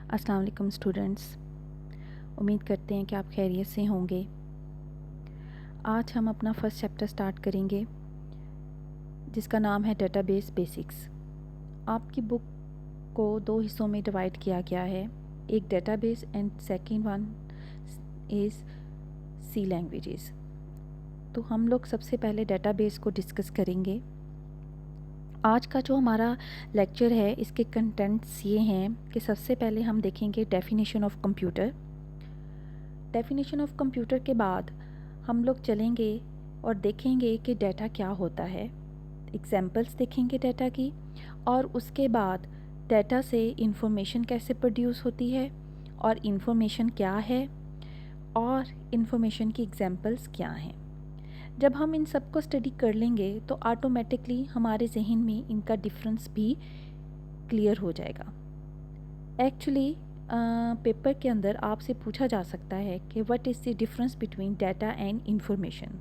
अस्सलाम वालेकुम स्टूडेंट्स। उम्मीद करते हैं कि आप खैरियत से होंगे। आज हम अपना फर्स्ट चैप्टर स्टार्ट करेंगे जिसका नाम है डेटाबेस बेसिक्स। आपकी बुक को दो हिस्सों में डिवाइड किया गया है, एक database and second one is C languages. तो हम लोग सबसे पहले डेटाबेस को डिस्कस करेंगे। आज का जो हमारा लेक्चर है इसके कंटेंट्स ये हैं कि सबसे पहले हम देखेंगे definition of computer. Definition of computer के बाद हम लोग चलेंगे और देखेंगे कि डाटा क्या होता है, एग्जाम्पल्स देखेंगे डाटा की, और उसके बाद डाटा से इंफॉर्मेशन कैसे प्रोड्यूस होती है और इंफॉर्मेशन क्या है और इंफॉर्मेशन की एग्जाम्पल्स क्या हैं। जब हम इन सब को स्टडी कर लेंगे तो ऑटोमेटिकली हमारे जहन में इनका डिफरेंस भी क्लियर हो जाएगा। एक्चुअली पेपर के अंदर आपसे पूछा जा सकता है कि what is the difference between data and information.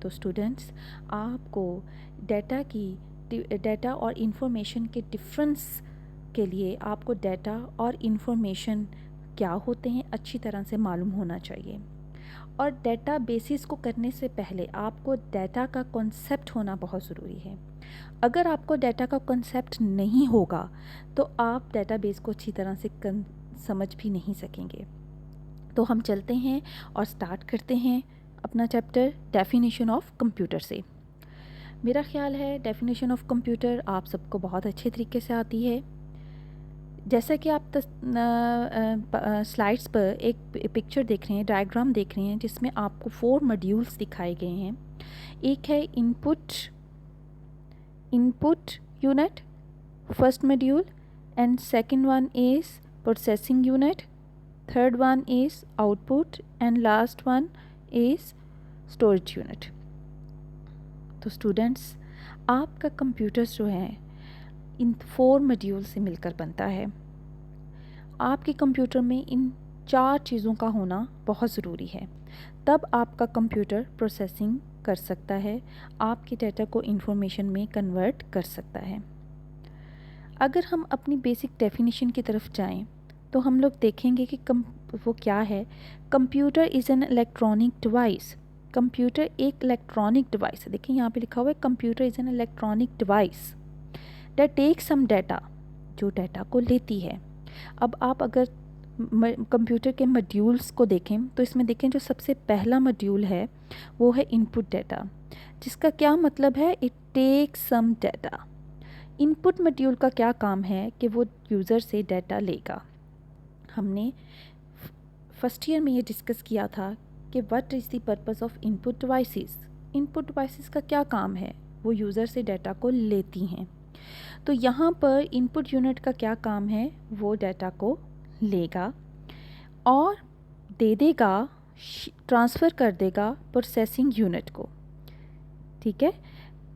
तो स्टूडेंट्स, आपको डाटा और इंफॉर्मेशन के डिफरेंस के लिए आपको डाटा और इंफॉर्मेशन क्या होते हैं अच्छी तरह से मालूम होना चाहिए। और डाटा बेसिस को करने से पहले आपको डाटा का कॉन्सेप्ट होना बहुत ज़रूरी है। अगर आपको डाटा का कॉन्सेप्ट नहीं होगा तो आप डाटाबेस को अच्छी तरह से समझ भी नहीं सकेंगे। तो हम चलते हैं और स्टार्ट करते हैं अपना चैप्टर डेफिनेशन ऑफ कंप्यूटर से। मेरा ख्याल है डेफिनेशन ऑफ कंप्यूटर आप सबको बहुत अच्छे तरीके से आती है। जैसा कि आप स्लाइड्स पर एक पिक्चर देख रहे हैं, डायग्राम देख रहे हैं, जिसमें आपको 4 मॉड्यूल्स दिखाए गए हैं। एक है input unit, first module, and second one is processing unit, third one is output, and last one is storage unit. तो स्टूडेंट्स, आपका कंप्यूटर जो है इन 4 मॉड्यूल से मिलकर बनता है। आपके कंप्यूटर में इन 4 चीज़ों का होना बहुत ज़रूरी है, तब आपका कंप्यूटर प्रोसेसिंग कर सकता है, आपके डाटा को इंफॉर्मेशन में कन्वर्ट कर सकता है। अगर हम अपनी बेसिक डेफिनेशन की तरफ जाएं तो हम लोग देखेंगे कि वो क्या है। Computer is an electronic device. Computer एक इलेक्ट्रॉनिक डिवाइस है। देखिए यहाँ पे लिखा हुआ है computer is an electronic device that take some data, जो डाटा को लेती है। अब आप अगर कंप्यूटर के मॉड्यूल्स को देखें तो इसमें देखें जो सबसे पहला मॉड्यूल है वो है इनपुट डाटा, जिसका क्या मतलब है, it take some data. Input module का क्या काम है कि वो यूज़र से डाटा लेगा। हमने फर्स्ट ईयर में ये डिस्कस किया था कि what is the purpose of input devices. Input devices का क्या काम है, वो यूज़र से डाटा को लेती हैं। तो यहाँ पर इनपुट यूनिट का क्या काम है, वो डाटा को लेगा और दे देगा, ट्रांसफ़र कर देगा प्रोसेसिंग यूनिट को। ठीक है,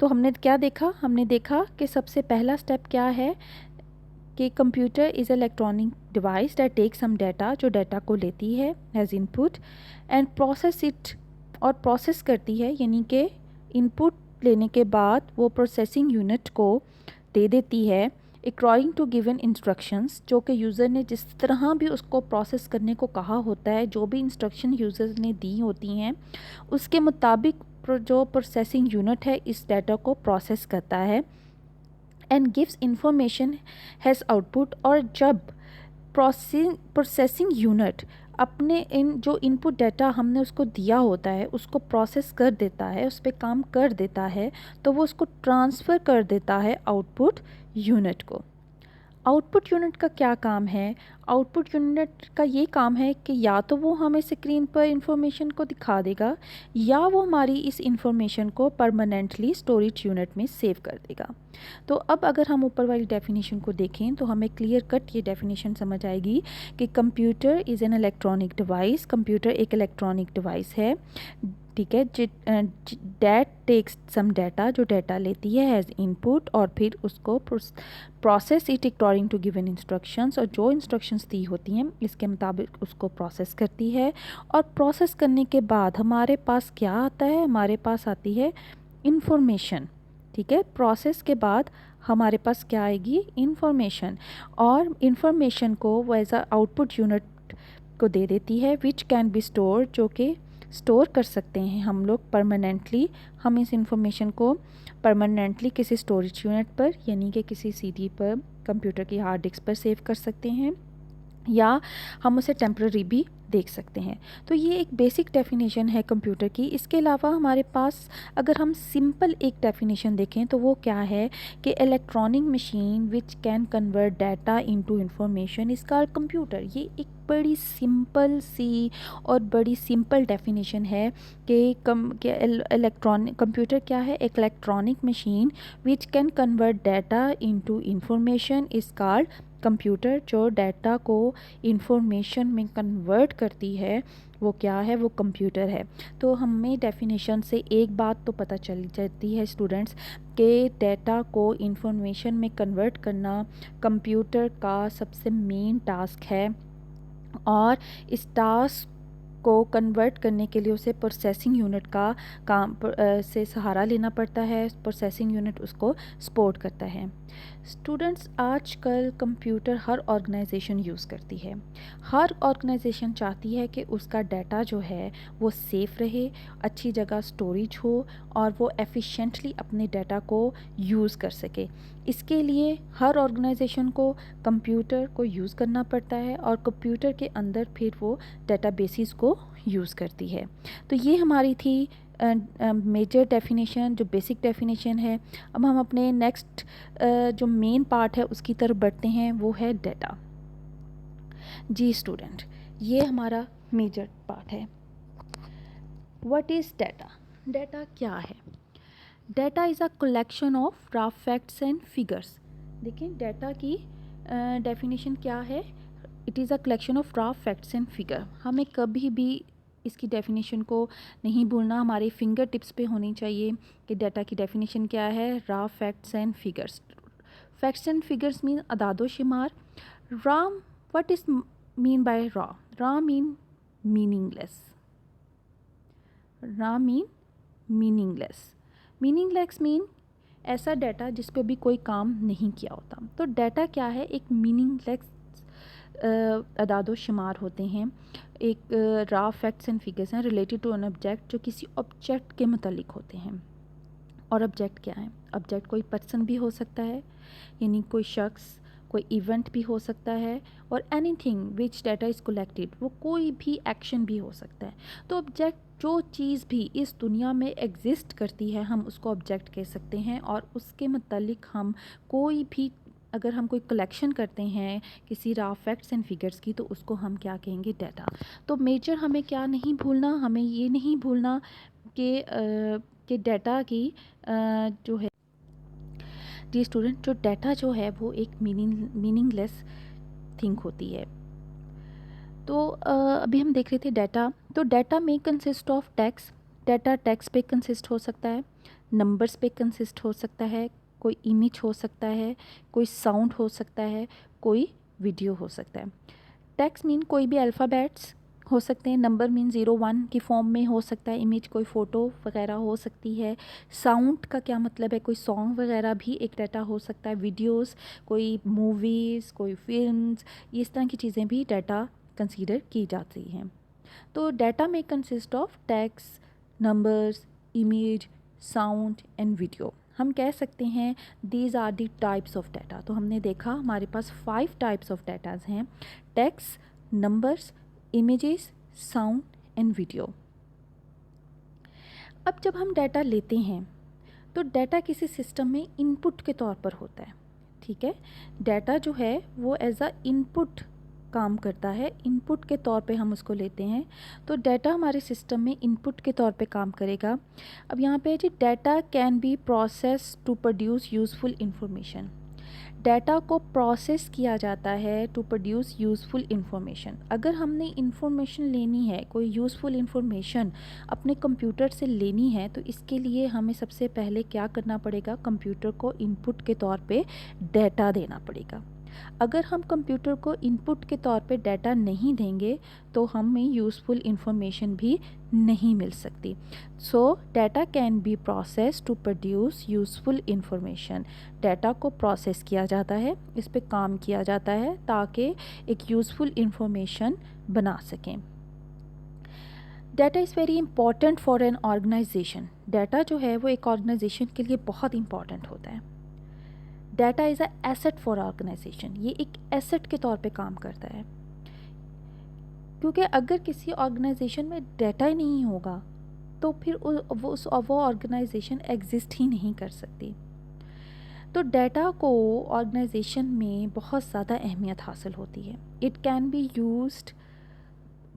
तो हमने क्या देखा, हमने देखा कि सबसे पहला स्टेप क्या है कि computer is electronic device that take some data, जो डाटा को लेती है as input and process it, और प्रोसेस करती है, यानी कि इनपुट लेने के बाद वो प्रोसेसिंग यूनिट को दे देती है अकॉर्डिंग टू गिवन इंस्ट्रक्शंस, जो कि यूज़र ने जिस तरह भी उसको प्रोसेस करने को कहा होता है, जो भी इंस्ट्रक्शन यूज़र ने दी होती हैं उसके मुताबिक जो प्रोसेसिंग यूनिट है इस डाटा को प्रोसेस करता है and gives information has output. और जब प्रोसेसिंग यूनिट अपने इन जो इनपुट डाटा हमने उसको दिया होता है उसको प्रोसेस कर देता है, उस पर काम कर देता है, तो वो उसको ट्रांसफ़र कर देता है आउटपुट यूनिट को। आउटपुट यूनिट का क्या काम है, आउटपुट यूनिट का ये काम है कि या तो वो हमें स्क्रीन पर इंफॉर्मेशन को दिखा देगा या वो हमारी इस इंफॉर्मेशन को परमानेंटली स्टोरेज यूनिट में सेव कर देगा। तो अब अगर हम ऊपर वाली डेफिनेशन को देखें तो हमें क्लियर कट ये डेफिनेशन समझ आएगी कि computer is an electronic device. Computer एक इलेक्ट्रॉनिक डिवाइस है, ठीक है, डैट टेक्स सम डाटा, जो डाटा लेती है एज इनपुट और फिर उसको process it according to given instructions, और जो इंस्ट्रक्शंस दी होती हैं इसके मुताबिक उसको प्रोसेस करती है। और प्रोसेस करने के बाद हमारे पास क्या आता है, हमारे पास आती है इंफॉर्मेशन। ठीक है। प्रोसेस के बाद हमारे पास क्या आएगी, इंफॉर्मेशन, और इंफॉर्मेशन को वो एज अ आउटपुट यूनिट को दे देती है, विच कैन बी स्टोर, जो कि स्टोर कर सकते हैं हम लोग परमानेंटली। हम इस इंफॉर्मेशन को परमानेंटली किसी स्टोरेज यूनिट पर, यानी कि किसी सीडी पर, कंप्यूटर की हार्ड डिस्क पर सेव कर सकते हैं, या हम उसे टेम्पररी भी देख सकते हैं। तो ये एक बेसिक डेफिनेशन है कंप्यूटर की। इसके अलावा हमारे पास अगर हम सिंपल एक डेफिनेशन देखें तो वो क्या है कि electronic machine which can convert data into information is called computer. ये एक बड़ी सिंपल सी और बड़ी सिंपल डेफिनेशन है कि इलेक्ट्रॉनिक कंप्यूटर क्या है, एक electronic machine which can convert data into information is called computer. जो डाटा को इंफॉर्मेशन में कन्वर्ट करती है वो क्या है, वो कंप्यूटर है। तो हमें डेफिनेशन से एक बात तो पता चल जाती है स्टूडेंट्स कि डाटा को इंफॉर्मेशन में कन्वर्ट करना कंप्यूटर का सबसे मेन टास्क है, और इस टास्क को कन्वर्ट करने के लिए उसे प्रोसेसिंग यूनिट का काम से सहारा लेना पड़ता है। प्रोसेसिंग यूनिट उसको सपोर्ट करता है। स्टूडेंट्स, आजकल कंप्यूटर हर ऑर्गेनाइजेशन यूज़ करती है। हर ऑर्गेनाइजेशन चाहती है कि उसका डाटा जो है वो सेफ़ रहे, अच्छी जगह स्टोरेज हो, और वो एफिशिएंटली अपने डाटा को यूज़ कर सके। इसके लिए हर ऑर्गेनाइजेशन को कंप्यूटर को यूज़ करना पड़ता है, और कंप्यूटर के अंदर फिर वो डाटाबेसेस को यूज़ करती है। तो ये हमारी थी मेजर डेफिनेशन, जो बेसिक डेफिनेशन है। अब हम अपने नेक्स्ट जो मेन पार्ट है उसकी तरफ बढ़ते हैं, वो है डाटा। जी स्टूडेंट, ये हमारा मेजर पार्ट है। What is data? डाटा क्या है? Data is a collection of raw facts and figures. देखिए डाटा की डेफिनेशन क्या है, it is a collection of raw facts and figure. हमें कभी भी इसकी डेफिनेशन को नहीं भूलना, हमारे फिंगर टिप्स पे होनी चाहिए कि डाटा की डेफिनेशन क्या है, raw facts and figures. Facts and figures mean अदादो शुमार। Raw, what is mean by raw? Raw mean meaningless. Raw mean meaningless. Meaningless mean ऐसा डाटा जिस पे भी कोई काम नहीं किया होता। तो डाटा क्या है, एक मीनिंगलेस अदादो शुमार होते हैं, एक रॉ फैक्ट्स एंड फिगर्स हैं रिलेटेड टू एन ऑब्जेक्ट, जो किसी ऑब्जेक्ट के मतलब होते हैं। और ऑब्जेक्ट क्या है? ऑब्जेक्ट कोई पर्सन भी हो सकता है, यानी कोई शख्स, कोई इवेंट भी हो सकता है, और anything which data is collected, वो कोई भी एक्शन भी हो सकता है। तो ऑब्जेक्ट, जो चीज़ भी इस दुनिया में एग्जिस्ट करती है, हम उसको ऑब्जेक्ट कह सकते हैं, और उसके मतलब हम कोई भी, अगर हम कोई कलेक्शन करते हैं किसी रॉ फैक्ट्स एंड फिगर्स की, तो उसको हम क्या कहेंगे, डाटा। तो मेजर हमें क्या नहीं भूलना, हमें ये नहीं भूलना कि डाटा की जो है, जी स्टूडेंट, जो डाटा जो है वो एक मीनिंगलेस थिंग होती है। तो अभी हम देख रहे थे डाटा। तो डाटा में consist of text. Data text पे कंसिस्ट हो सकता है, नंबर्स पे कंसिस्ट हो सकता है, कोई इमेज हो सकता है, कोई साउंड हो सकता है, कोई वीडियो हो सकता है। टेक्स्ट मीन कोई भी अल्फ़ाबेट्स हो सकते हैं, नंबर मीन 0 1 की फॉर्म में हो सकता है, इमेज कोई फ़ोटो वगैरह हो सकती है। साउंड का क्या मतलब है, कोई सॉन्ग वगैरह भी एक डाटा हो सकता है। वीडियोस, कोई मूवीज़, कोई फिल्म्स, ये इस तरह की चीज़ें भी डाटा कंसीडर की जाती हैं। तो डाटा में consist of text, numbers, image, sound and video. हम कह सकते हैं these are the types of data. तो हमने देखा हमारे पास 5 टाइप्स ऑफ डाटाज हैं, text, numbers, images, sound and video. अब जब हम डाटा लेते हैं तो डाटा किसी सिस्टम में इनपुट के तौर पर होता है, ठीक है। डाटा जो है वो एज अ इनपुट काम करता है, इनपुट के तौर पे हम उसको लेते हैं। तो डाटा हमारे सिस्टम में इनपुट के तौर पे काम करेगा। अब यहाँ पे है जी, data can be process to produce useful information. Data को प्रोसेस किया जाता है टू प्रोड्यूस यूज़फुल इंफॉर्मेशन। अगर हमने इंफॉर्मेशन लेनी है, कोई यूज़फुल इंफॉर्मेशन अपने कंप्यूटर से लेनी है, तो इसके लिए हमें सबसे पहले क्या करना पड़ेगा, कंप्यूटर को इनपुट के तौर पे डाटा देना पड़ेगा। अगर हम कंप्यूटर को इनपुट के तौर पे डाटा नहीं देंगे तो हमें यूज़फुल इंफॉर्मेशन भी नहीं मिल सकती। So data can be process to produce useful information. Data को प्रोसेस किया जाता है, इस पे काम किया जाता है ताकि एक यूज़फुल इंफॉर्मेशन बना सकें। Data is very important for an organisation. Data जो है वो एक ऑर्गेनाइजेशन के लिए बहुत इंपॉर्टेंट होता है। Data is a asset for organisation, ये एक एसेट के तौर पे काम करता है, क्योंकि अगर किसी ऑर्गेनाइजेशन में डाटा ही नहीं होगा तो फिर वो ऑर्गेनाइजेशन एग्जिस्ट ही नहीं कर सकती। तो डाटा को ऑर्गेनाइजेशन में बहुत ज़्यादा अहमियत हासिल होती है। It can be used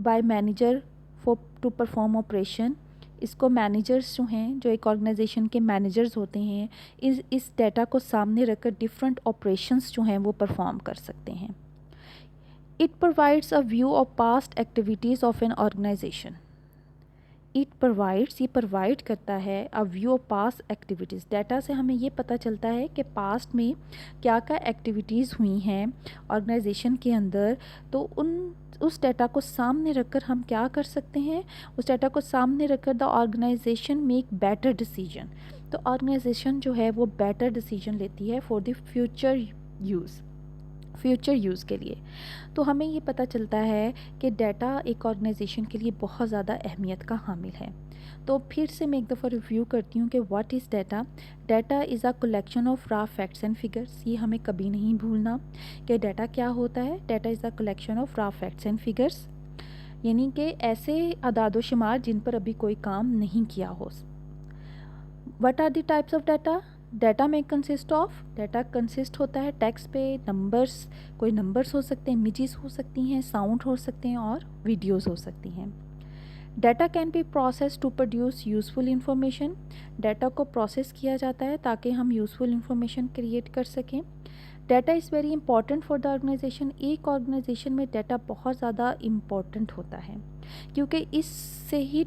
by manager for to perform operation. इसको मैनेजर्स जो हैं, जो एक ऑर्गेनाइजेशन के मैनेजर्स होते हैं, इस डाटा को सामने रखकर डिफरेंट ऑपरेशंस जो हैं वो परफॉर्म कर सकते हैं। It provides a view of past activities of an organisation. It provides, ये प्रोवाइड करता है a view of past activities. Data से हमें ये पता चलता है कि पास्ट में क्या क्या एक्टिविटीज़ हुई हैं ऑर्गेनाइजेशन के अंदर। तो उस डाटा को सामने रखकर हम क्या कर सकते हैं, उस डाटा को सामने रखकर the organisation make better decision. तो ऑर्गेनाइजेशन जो है वो बेटर डिसीजन लेती है फॉर द फ्यूचर यूज़ के लिए। तो हमें ये पता चलता है कि डाटा एक ऑर्गेनाइजेशन के लिए बहुत ज़्यादा अहमियत का हामिल है। तो फिर से मैं एक दफ़ा रिव्यू करती हूँ कि what is data. Data is a collection of raw facts and figures. ये हमें कभी नहीं भूलना कि डाटा क्या होता है। Data is a collection of raw facts and figures, यानी कि ऐसे अदाद शुमार जिन पर अभी कोई काम नहीं किया हो। What are the types of data? Data में कंसिस्ट ऑफ, डाटा कंसिस्ट होता है टेक्स्ट पे, नंबर्स, कोई नंबर्स हो सकते हैं, इमेजेस हो सकती हैं, साउंड हो सकते हैं और वीडियोस हो सकती हैं। Data can be process to produce useful information. Data को प्रोसेस किया जाता है ताकि हम यूज़फुल इंफॉर्मेशन क्रिएट कर सकें। Data is very important for the organisation. एक ऑर्गेनाइजेशन में डाटा बहुत ज़्यादा इम्पॉर्टेंट होता है, क्योंकि इससे ही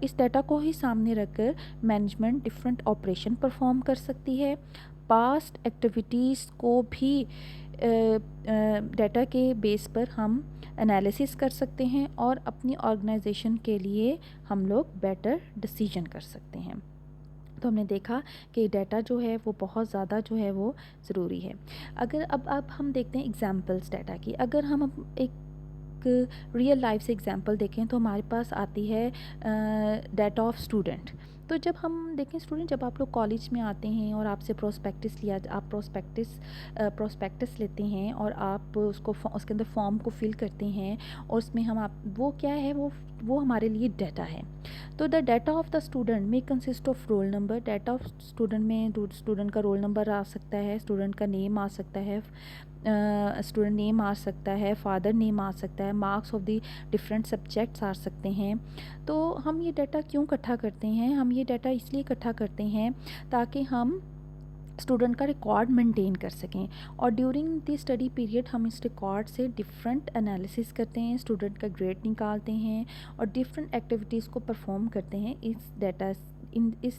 इस डाटा को ही सामने रखकर मैनेजमेंट डिफरेंट ऑपरेशन परफॉर्म कर सकती है। पास्ट एक्टिविटीज़ को भी डाटा के बेस पर हम एनालिसिस कर सकते हैं और अपनी ऑर्गेनाइजेशन के लिए हम लोग बेटर डिसीजन कर सकते हैं। तो हमने देखा कि डाटा जो है वो बहुत ज़्यादा जो है वो ज़रूरी है। अगर अब हम देखते हैं एग्जांपल्स डाटा की। अगर हम एक रियल लाइफ से एग्जांपल देखें तो हमारे पास आती है डाटा ऑफ स्टूडेंट। तो जब हम देखें स्टूडेंट, जब आप लोग कॉलेज में आते हैं और आपसे आप प्रोस्पेक्टस लेते हैं और आप उसके अंदर फॉर्म को फिल करते हैं और उसमें वो क्या है, वो हमारे लिए डाटा है। तो the data of the student में consist of roll number. Data of student में स्टूडेंट का रोल नंबर आ सकता है, स्टूडेंट का नेम आ सकता है, स्टूडेंट नेम आ सकता है, फादर नेम आ सकता है, marks of the different subjects आ सकते हैं। तो हम ये डाटा क्यों इकट्ठा करते हैं? हम ये डाटा इसलिए इकट्ठा करते हैं ताकि हम स्टूडेंट का रिकॉर्ड मेंटेन कर सकें और ड्यूरिंग द स्टडी पीरियड हम इस रिकॉर्ड से डिफरेंट एनालिसिस करते हैं, स्टूडेंट का ग्रेड निकालते हैं और डिफरेंट एक्टिविटीज़ को परफॉर्म करते हैं इस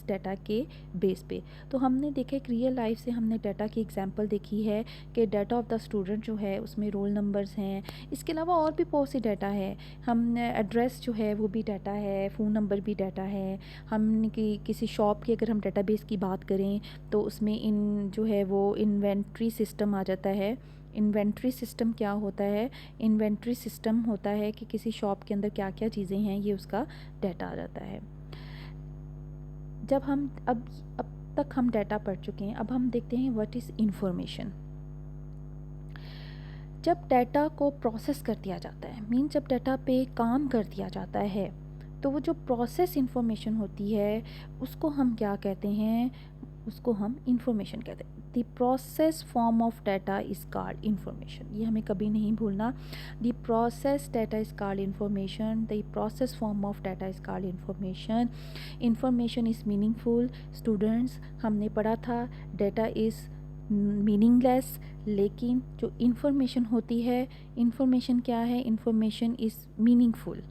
डाटा के बेस पे। तो हमने देखा एक रियल लाइफ से हमने डाटा की एग्जांपल देखी है कि डाटा ऑफ द स्टूडेंट जो है उसमें रोल नंबर्स हैं। इसके अलावा और भी बहुत सी डाटा है। हम एड्रेस जो है वो भी डाटा है, फ़ोन नंबर भी डाटा है। हम किसी शॉप की अगर हम डाटाबेस की बात करें तो उसमें जो है वो इन्वेंट्री सिस्टम आ जाता है। इन्वेंट्री सिस्टम क्या होता है? इन्वेंट्री सिस्टम होता है कि किसी शॉप के अंदर क्या क्या चीज़ें हैं, ये उसका डाटा आ जाता है। जब हम अब तक हम डाटा पढ़ चुके हैं, अब हम देखते हैं व्हाट इज़ इंफॉर्मेशन। जब डाटा को प्रोसेस कर दिया जाता है, मीन जब डाटा पे काम कर दिया जाता है, तो वो जो प्रोसेस इंफॉर्मेशन होती है उसको हम क्या कहते हैं? उसको हम इंफॉर्मेशन कहते हैं। The process form of data is called information. ये हमें कभी नहीं भूलना। The process data is called information. The process form of data is called information. Information is meaningful. Students, हमने पढ़ा था डाटा इज़ मीनिंगलेस, लेकिन जो इंफॉर्मेशन होती है, इंफॉर्मेशन क्या है? Information is meaningful.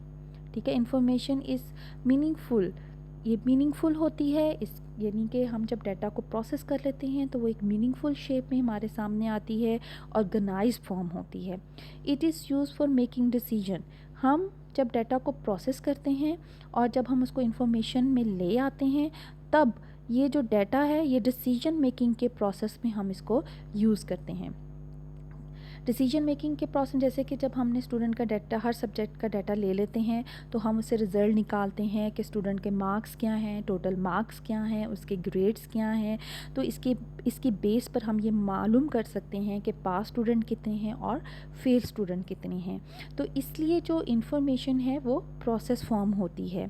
ठीक है, इंफॉर्मेशन इज़ मीनिंगफुल। ये मीनिंगफुल होती है, इस यानी कि हम जब डाटा को प्रोसेस कर लेते हैं तो वो एक मीनिंगफुल शेप में हमारे सामने आती है, ऑर्गेनाइज्ड फॉर्म होती है। It is use for making decision. हम जब डाटा को प्रोसेस करते हैं और जब हम उसको इंफॉर्मेशन में ले आते हैं, तब ये जो डाटा है ये डिसीजन मेकिंग के प्रोसेस में हम इसको यूज़ करते हैं। डिसीजन मेकिंग के प्रोसेस जैसे कि जब हमने स्टूडेंट का डाटा, हर सब्जेक्ट का डाटा ले लेते हैं तो हम उससे रिज़ल्ट निकालते हैं कि स्टूडेंट के मार्क्स क्या हैं, टोटल मार्क्स क्या हैं, उसके ग्रेड्स क्या हैं। तो इसकी बेस पर हम ये मालूम कर सकते हैं कि पास स्टूडेंट कितने हैं और फेल स्टूडेंट कितने हैं। तो इसलिए जो इंफॉर्मेशन है वो प्रोसेस फॉर्म होती है।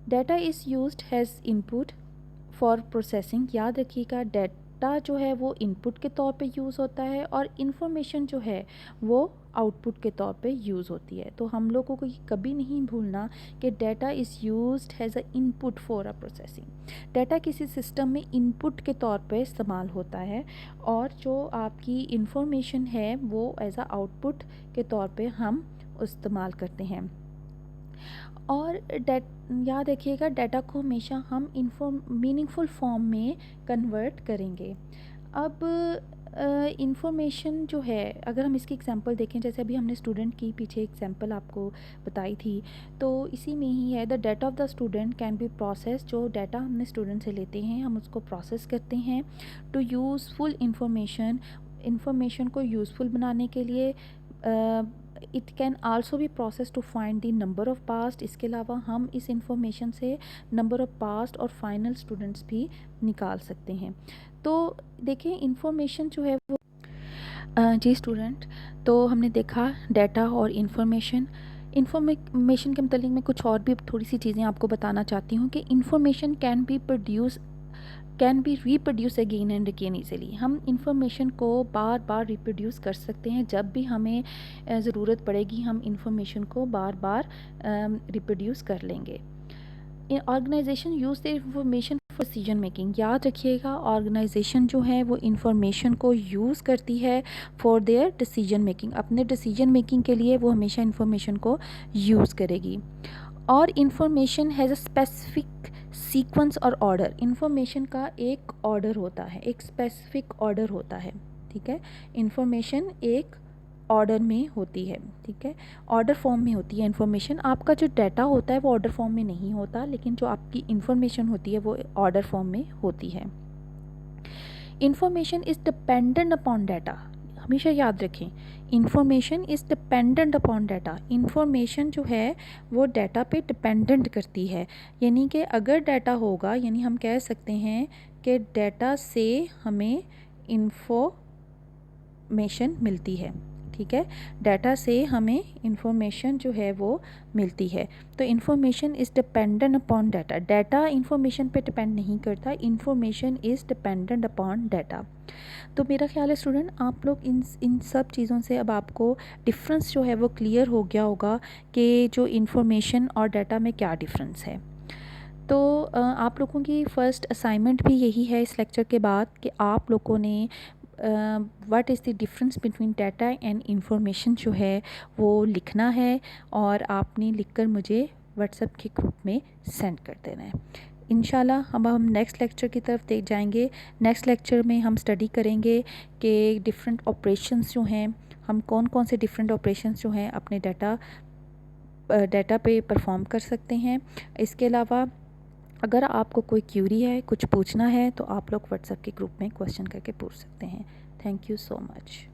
Data is used has input for processing. याद रखिएगा, डाटा जो है वो इनपुट के तौर पे यूज़ होता है और इन्फॉर्मेशन जो है वो आउटपुट के तौर पे यूज़ होती है। तो हम लोगों को ये कभी नहीं भूलना कि data is used has a input for a processing. Data किसी सिस्टम में इनपुट के तौर पे इस्तेमाल होता है और जो आपकी इन्फॉर्मेशन है वो एज अ आउटपुट के तौर पे हम इस्तेमाल करते हैं। और याद रखिएगा, डाटा को हमेशा हम मीनिंगफुल फॉर्म में कन्वर्ट करेंगे। अब इंफॉर्मेशन जो है, अगर हम इसकी एग्जांपल देखें, जैसे अभी हमने स्टूडेंट की पीछे एग्जांपल आपको बताई थी, तो इसी में ही है the data of the student can be process. जो डाटा हमने स्टूडेंट से लेते हैं हम उसको प्रोसेस करते हैं टू यूज़फुल इंफॉर्मेशन को यूज़फुल बनाने के लिए। It can also be process to find the number of passed. इसके अलावा हम इस इंफॉर्मेशन से नंबर ऑफ़ पास्ट और फाइनल स्टूडेंट्स भी निकाल सकते हैं। तो देखिए, इंफॉर्मेशन जो है वो जी स्टूडेंट, तो हमने देखा डाटा और इंफॉर्मेशन के मतलब मैं कुछ और भी थोड़ी सी चीज़ें आपको बताना चाहती हूँ कि information can be reproduce again and again easily. हम इंफॉर्मेशन को बार बार रिप्रोड्यूस कर सकते हैं। जब भी हमें ज़रूरत पड़ेगी हम इंफॉर्मेशन को बार बार रिप्रोड्यूस कर लेंगे। Organisation use the information for decision making. याद रखिएगा, ऑर्गेनाइजेशन जो है वो इंफॉर्मेशन को यूज़ करती है फॉर देयर डिसीजन मेकिंग। अपने डिसीजन मेकिंग के लिए वो हमेशा इंफॉर्मेशन को यूज़ करेगी। और information has a specific sequence और ऑर्डर। इंफॉर्मेशन का एक ऑर्डर होता है, एक स्पेसिफिक ऑर्डर होता है, ठीक है। इंफॉर्मेशन एक ऑर्डर में होती है, ठीक है, ऑर्डर फॉर्म में होती है इंफॉर्मेशन। आपका जो डाटा होता है वो ऑर्डर फॉर्म में नहीं होता, लेकिन जो आपकी इंफॉर्मेशन होती है वो ऑर्डर फॉर्म में होती है। Information is dependent upon data. हमेशा याद रखें, information is dependent upon data. Information जो है वो डाटा पे डिपेंडेंट करती है। यानी कि अगर डाटा होगा, यानी हम कह सकते हैं कि डाटा से हमें इंफॉर्मेशन मिलती है, ठीक है। डाटा से हमें इंफॉर्मेशन जो है वो मिलती है। तो information is dependent upon data. Data information पे डिपेंड नहीं करता, information is dependent upon data. तो मेरा ख्याल है स्टूडेंट, आप लोग इन सब चीज़ों से अब आपको डिफरेंस जो है वो क्लियर हो गया होगा कि जो इंफॉर्मेशन और डाटा में क्या डिफरेंस है। तो आप लोगों की फ़र्स्ट असाइनमेंट भी यही है इस लेक्चर के बाद कि आप लोगों ने what is the difference between data and information जो है वो लिखना है और आपने लिखकर मुझे व्हाट्सएप के ग्रुप में सेंड कर देना है। इंशाल्लाह अब हम नेक्स्ट लेक्चर की तरफ देख जाएंगे। नेक्स्ट लेक्चर में हम स्टडी करेंगे कि डिफरेंट ऑपरेशंस जो हैं, हम कौन कौन से डिफरेंट ऑपरेशंस जो हैं अपने डाटा पे परफॉर्म कर सकते हैं। इसके अलावा अगर आपको कोई क्यूरी है, कुछ पूछना है, तो आप लोग व्हाट्सएप के ग्रुप में क्वेश्चन करके पूछ सकते हैं। Thank you so much.